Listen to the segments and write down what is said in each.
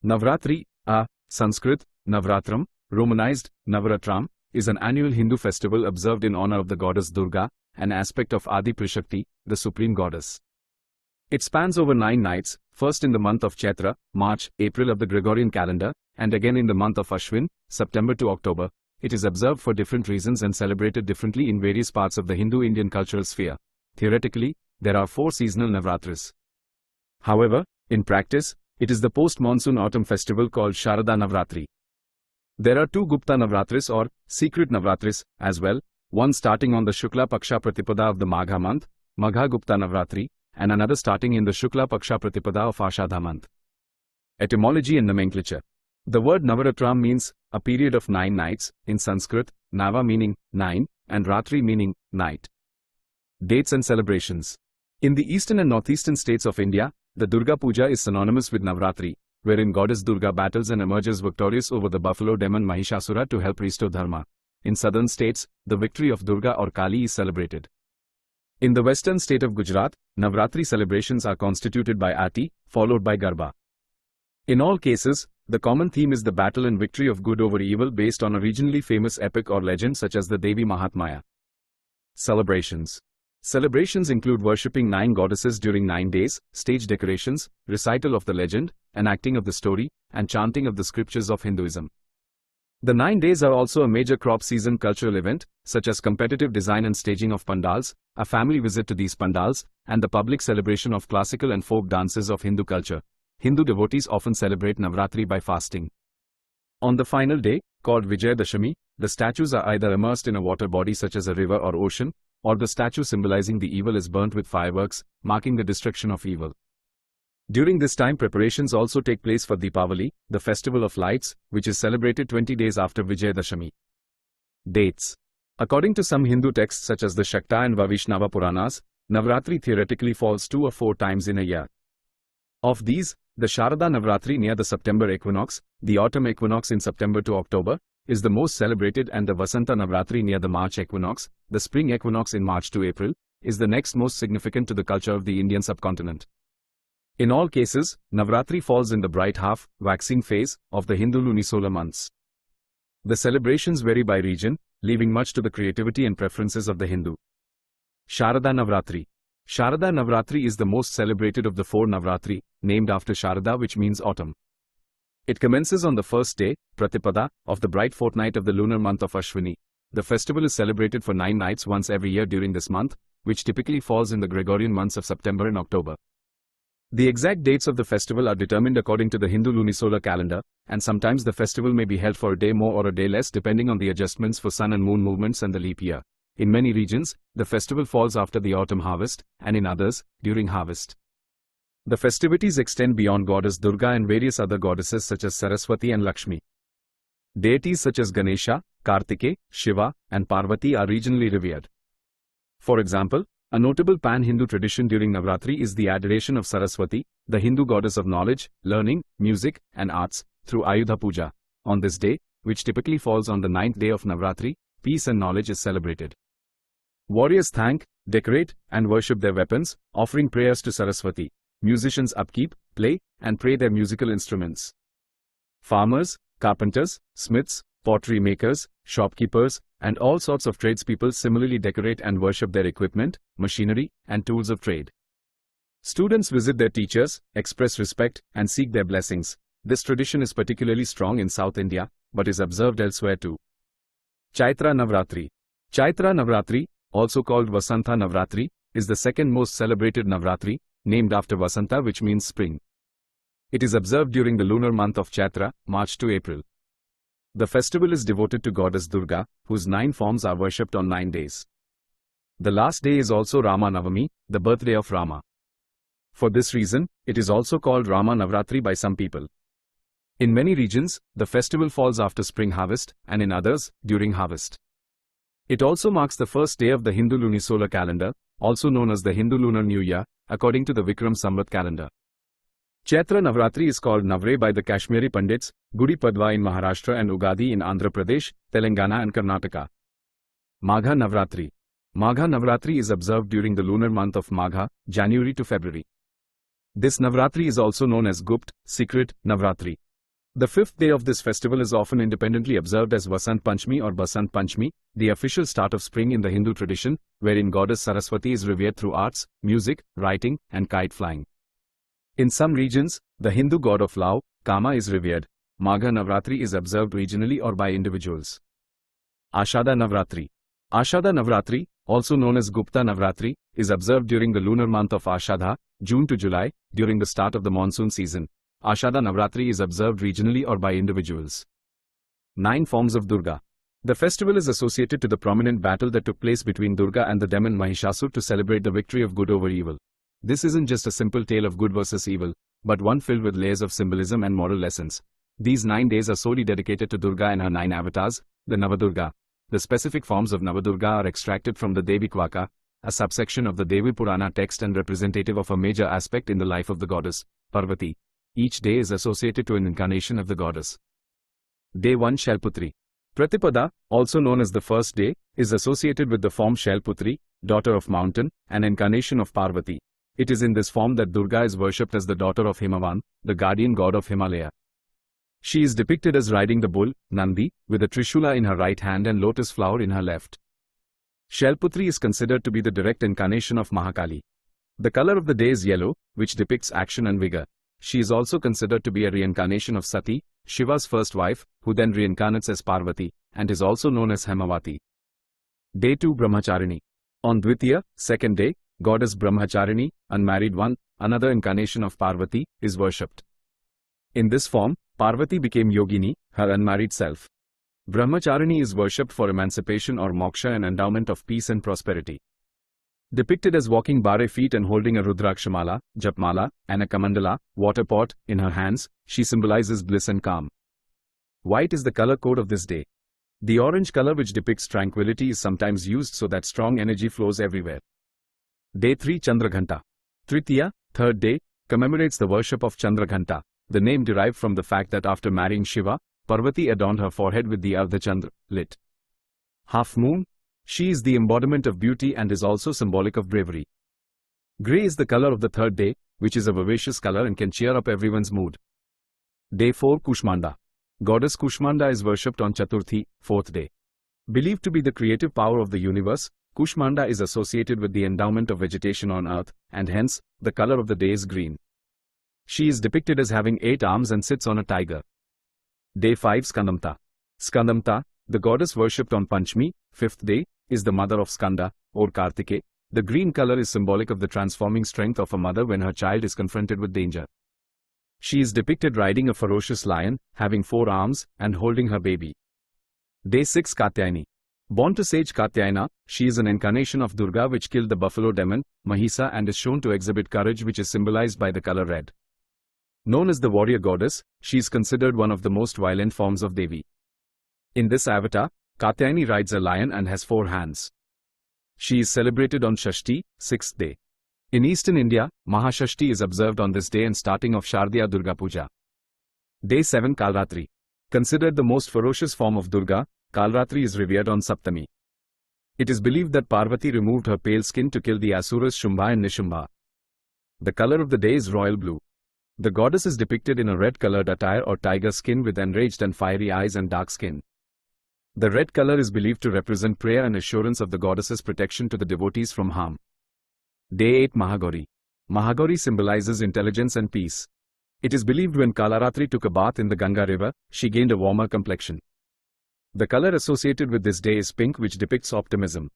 Navratri, Sanskrit, Navratram, Romanized, Navaratram, is an annual Hindu festival observed in honor of the goddess Durga, an aspect of Adi Prishakti, the supreme goddess. It spans over 9 nights, first in the month of Chaitra, March, April of the Gregorian calendar, and again in the month of Ashwin, September to October. It is observed for different reasons and celebrated differently in various parts of the Hindu-Indian cultural sphere. Theoretically, there are 4 seasonal Navratris. However, in practice, it is the post-monsoon autumn festival called Sharada Navratri. There are 2 Gupta Navratris or secret Navratris as well, one starting on the Shukla Paksha Pratipada of the Magha month, Magha Gupta Navratri, and another starting in the Shukla Paksha Pratipada of Ashadha month. Etymology and nomenclature. The word Navaratram means a period of 9 nights, in Sanskrit, Nava meaning 9, and Ratri meaning night. Dates and celebrations. In the eastern and northeastern states of India, the Durga Puja is synonymous with Navratri, wherein Goddess Durga battles and emerges victorious over the buffalo demon Mahishasura to help restore Dharma. In southern states, the victory of Durga or Kali is celebrated. In the western state of Gujarat, Navratri celebrations are constituted by Aarti, followed by Garba. In all cases, the common theme is the battle and victory of good over evil based on a regionally famous epic or legend such as the Devi Mahatmya. Celebrations. Celebrations include worshipping 9 goddesses during 9 days, stage decorations, recital of the legend, enacting of the story, and chanting of the scriptures of Hinduism. The 9 days are also a major crop season cultural event, such as competitive design and staging of pandals, a family visit to these pandals, and the public celebration of classical and folk dances of Hindu culture. Hindu devotees often celebrate Navratri by fasting. On the final day, called Vijayadashami, the statues are either immersed in a water body such as a river or ocean, or the statue symbolizing the evil is burnt with fireworks, marking the destruction of evil. During this time preparations also take place for Deepavali, the festival of lights, which is celebrated 20 days after Vijayadashami. Dates. According to some Hindu texts such as the Shakta and Vavishnava Puranas, Navratri theoretically falls 2 or 4 times in a year. Of these, the Sharada Navratri near the September equinox, the autumn equinox in September to October, is the most celebrated, and the Vasanta Navratri near the March equinox, the spring equinox in March to April, is the next most significant to the culture of the Indian subcontinent. In all cases, Navratri falls in the bright half, waxing phase, of the Hindu lunisolar months. The celebrations vary by region, leaving much to the creativity and preferences of the Hindu. Sharada Navratri. Sharada Navratri is the most celebrated of the 4 Navratri, named after Sharada, which means autumn. It commences on the first day, Pratipada, of the bright fortnight of the lunar month of Ashwini. The festival is celebrated for 9 nights once every year during this month, which typically falls in the Gregorian months of September and October. The exact dates of the festival are determined according to the Hindu lunisolar calendar, and sometimes the festival may be held for a day more or a day less depending on the adjustments for sun and moon movements and the leap year. In many regions, the festival falls after the autumn harvest, and in others, during harvest. The festivities extend beyond Goddess Durga and various other goddesses such as Saraswati and Lakshmi. Deities such as Ganesha, Kartike, Shiva, and Parvati are regionally revered. For example, a notable pan-Hindu tradition during Navratri is the adoration of Saraswati, the Hindu goddess of knowledge, learning, music, and arts, through Ayudha Puja. On this day, which typically falls on the 9th day of Navratri, peace and knowledge is celebrated. Warriors thank, decorate, and worship their weapons, offering prayers to Saraswati. Musicians upkeep, play, and pray their musical instruments. Farmers, carpenters, smiths, pottery makers, shopkeepers, and all sorts of tradespeople similarly decorate and worship their equipment, machinery, and tools of trade. Students visit their teachers, express respect, and seek their blessings. This tradition is particularly strong in South India, but is observed elsewhere too. Chaitra Navratri. Chaitra Navratri, also called Vasanta Navratri, is the second most celebrated Navratri, named after Vasanta, which means spring. It is observed during the lunar month of Chaitra, March to April. The festival is devoted to Goddess Durga, whose 9 forms are worshipped on 9 days. The last day is also Rama Navami, the birthday of Rama. For this reason, it is also called Rama Navratri by some people. In many regions, the festival falls after spring harvest, and in others, during harvest. It also marks the first day of the Hindu lunisolar calendar, also known as the Hindu Lunar New Year, according to the Vikram Samvat calendar. Chaitra Navratri is called Navre by the Kashmiri Pandits, Gudi Padwa in Maharashtra and Ugadi in Andhra Pradesh, Telangana and Karnataka. Magha Navratri. Magha Navratri is observed during the lunar month of Magha, January to February. This Navratri is also known as Gupt, secret, Navratri. The fifth day of this festival is often independently observed as Vasant Panchami or Basant Panchami, the official start of spring in the Hindu tradition, wherein goddess Saraswati is revered through arts, music, writing, and kite flying. In some regions, the Hindu god of love, Kama, is revered. Magha Navratri is observed regionally or by individuals. Ashada Navratri. Ashada Navratri, also known as Gupta Navratri, is observed during the lunar month of Ashadha, June to July, during the start of the monsoon season. Ashada Navratri is observed regionally or by individuals. 9 forms of Durga. The festival is associated to the prominent battle that took place between Durga and the demon Mahishasur to celebrate the victory of good over evil. This isn't just a simple tale of good versus evil, but one filled with layers of symbolism and moral lessons. These 9 days are solely dedicated to Durga and her 9 avatars, the Navdurga. The specific forms of Navdurga are extracted from the Devi Kvaka, a subsection of the Devi Purana text and representative of a major aspect in the life of the goddess, Parvati. Each day is associated to an incarnation of the goddess. Day 1 Shailputri. Pratipada, also known as the first day, is associated with the form Shailputri, daughter of mountain, an incarnation of Parvati. It is in this form that Durga is worshipped as the daughter of Himavan, the guardian god of Himalaya. She is depicted as riding the bull, Nandi, with a Trishula in her right hand and lotus flower in her left. Shailputri is considered to be the direct incarnation of Mahakali. The color of the day is yellow, which depicts action and vigor. She is also considered to be a reincarnation of Sati, Shiva's first wife, who then reincarnates as Parvati, and is also known as Hemavati. Day 2 Brahmacharini. On Dvitiya, second day, goddess Brahmacharini, unmarried one, another incarnation of Parvati, is worshipped. In this form, Parvati became Yogini, her unmarried self. Brahmacharini is worshipped for emancipation or moksha and endowment of peace and prosperity. Depicted as walking bare feet and holding a Rudrakshamala, Japmala, and a Kamandala, water pot, in her hands, she symbolizes bliss and calm. White is the color code of this day. The orange color, which depicts tranquility, is sometimes used so that strong energy flows everywhere. Day 3 Chandraghanta. Tritiya, third day, commemorates the worship of Chandraghanta. The name derived from the fact that after marrying Shiva, Parvati adorned her forehead with the Ardhachandra, lit. Half moon. She is the embodiment of beauty and is also symbolic of bravery. Grey is the color of the third day, which is a vivacious color and can cheer up everyone's mood. Day 4 Kushmanda. Goddess Kushmanda is worshipped on Chaturthi, fourth day. Believed to be the creative power of the universe, Kushmanda is associated with the endowment of vegetation on earth, and hence, the color of the day is green. She is depicted as having 8 arms and sits on a tiger. Day 5 Skandamta. Skandamta, the goddess worshipped on Panchami, fifth day, is the mother of Skanda, or Kartike. The green color is symbolic of the transforming strength of a mother when her child is confronted with danger. She is depicted riding a ferocious lion, having 4 arms, and holding her baby. Day 6 Katyayani. Born to sage Katyayana, she is an incarnation of Durga which killed the buffalo demon, Mahisa, and is shown to exhibit courage, which is symbolized by the color red. Known as the warrior goddess, she is considered one of the most violent forms of Devi. In this avatar, Katyayani rides a lion and has 4 hands. She is celebrated on Shashti, 6th day. In eastern India, Mahashashti is observed on this day and starting of Shardiya Durga Puja. Day 7 Kalratri. Considered the most ferocious form of Durga, Kalratri is revered on Saptami. It is believed that Parvati removed her pale skin to kill the Asuras Shumbha and Nishumbha. The color of the day is royal blue. The goddess is depicted in a red-colored attire or tiger skin with enraged and fiery eyes and dark skin. The red color is believed to represent prayer and assurance of the goddess's protection to the devotees from harm. Day 8 Mahagauri. Mahagauri symbolizes intelligence and peace. It is believed when Kalaratri took a bath in the Ganga river, she gained a warmer complexion. The color associated with this day is pink, which depicts optimism.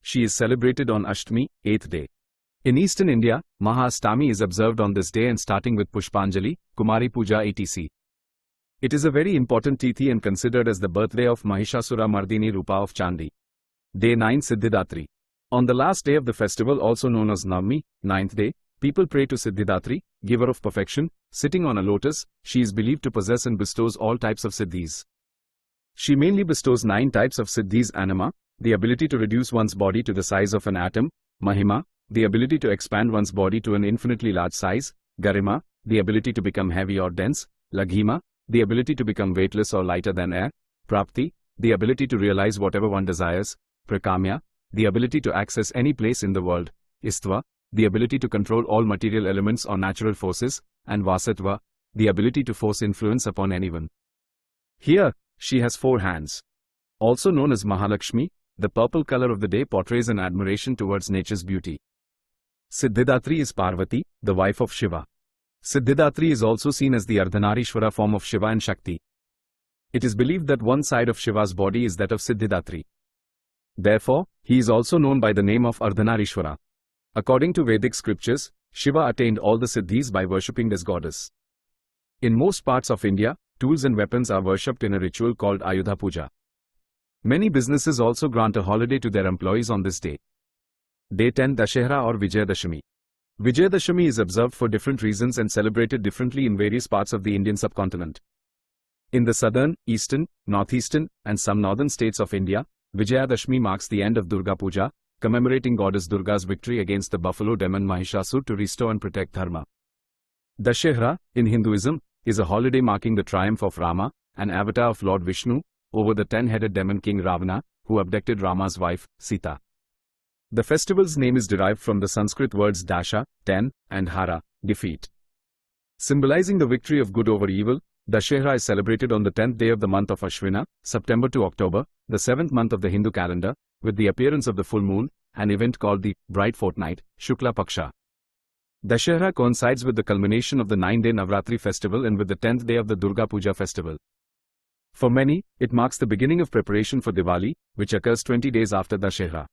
She is celebrated on Ashtami, 8th day. In eastern India, Mahaastami is observed on this day and starting with Pushpanjali, Kumari Puja etc. It is a very important tithi and considered as the birthday of Mahishasura Mardini Rupa of Chandi. Day 9 Siddhidatri. On the last day of the festival, also known as Navami, 9th day, people pray to Siddhidatri, giver of perfection. Sitting on a lotus, she is believed to possess and bestows all types of siddhis. She mainly bestows 9 types of siddhis: anima, the ability to reduce one's body to the size of an atom; mahima, the ability to expand one's body to an infinitely large size; garima, the ability to become heavy or dense; laghima, the ability to become weightless or lighter than air; prapti, the ability to realize whatever one desires; prakamya, the ability to access any place in the world; istva, the ability to control all material elements or natural forces; and vasatva, the ability to force influence upon anyone. Here, she has 4 hands. Also known as Mahalakshmi, the purple color of the day portrays an admiration towards nature's beauty. Siddhidatri is Parvati, the wife of Shiva. Siddhidatri is also seen as the Ardhanarishwara form of Shiva and Shakti. It is believed that one side of Shiva's body is that of Siddhidatri. Therefore, he is also known by the name of Ardhanarishwara. According to Vedic scriptures, Shiva attained all the siddhis by worshipping this goddess. In most parts of India, tools and weapons are worshipped in a ritual called Ayudha Puja. Many businesses also grant a holiday to their employees on this day. Day 10 Dashehra or Vijayadashami. Vijayadashami is observed for different reasons and celebrated differently in various parts of the Indian subcontinent. In the southern, eastern, northeastern, and some northern states of India, Vijayadashami marks the end of Durga Puja, commemorating Goddess Durga's victory against the buffalo demon Mahishasur to restore and protect Dharma. Dashehra, in Hinduism, is a holiday marking the triumph of Rama, an avatar of Lord Vishnu, over the 10-headed demon king Ravana, who abducted Rama's wife, Sita. The festival's name is derived from the Sanskrit words dasha, 10, and hara, defeat. Symbolizing the victory of good over evil, Dashehra is celebrated on the 10th day of the month of Ashwina, September to October, the 7th month of the Hindu calendar, with the appearance of the full moon, an event called the bright fortnight, Shukla Paksha. Dashehra coincides with the culmination of the 9-day Navratri festival and with the 10th day of the Durga Puja festival. For many, it marks the beginning of preparation for Diwali, which occurs 20 days after Dashehra.